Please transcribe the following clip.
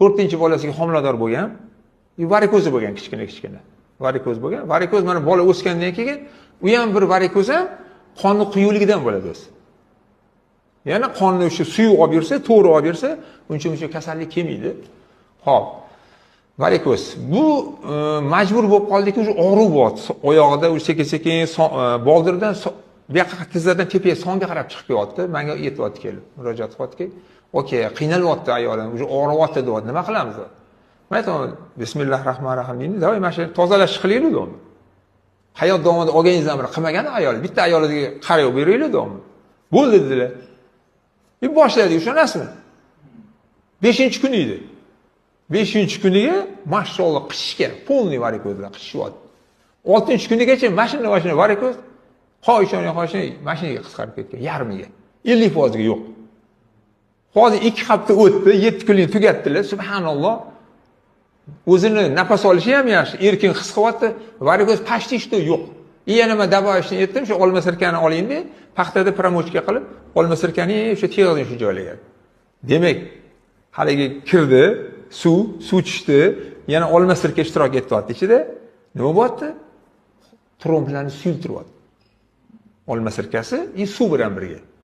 4-chi bolasiga homilador bo'lgan, varikozi bo'lgan, kichkina. Varikoz bo'lgan. Varikoz mana bola o'sgandan keyin u ham bir varikoz ham qonni quyuqligidan bo'ladi o'zi. Ya'ni qonni o'sha suyuq olib yursa, to'g'ri olib yursa, uncha kasallik kelmaydi. Xo'p. Varikoz. Bu majbur bo'lib qoldiki, o'sha og'riq bor. Oyog'ida o'sha sekin boldirdan bu yoqqa tizzadan tepaga songa qarab chiqib kelyapti. Menga aytyapti kelib, murojaat qilyaptiki, "Okey, qiynalyapti ayolim, o'sha og'riyapti" deyapti. Nima qilamiz? Men aytaman, "Bismillahirrohmanirrohim" deydi. "Davay, mana shu tozalash qilaylik" deyman. Hayot davomida olganingizdan bir qilmagan ayol, bitta ayoliga qarab beraylik deyman. Bo'ldi dedilar. Boshladik, ishonasizmi? 5-kun edi. 5-kuniga mashalloh qishga polniy varikozlar qishyapti. 6-kunigacha mashina varikoz qo'yishoni mashinaga qisqarib ketgan, yarmiga. 50% ga yo'q. Hozir 2 hafta o'tdi, 7 kunlik tugatdilar. Subhanalloh. O'zini nafas olishi ham yaxshi, erkin his qilyapti. Varikoz pastishda yo'q. Yana nima davoishni aytdim, shu olma sirkani oling deb, paxtada promochka qilib, olma sirkani o'sha teg'izini shu joylagan. Demak, haligi kirdi, suv ichdi, yana olma sirka ishtirok etyapti ichida. Nima bo'lyapti? Tromblarni suyultiryapti. Olma sirkasi suv bilan birga.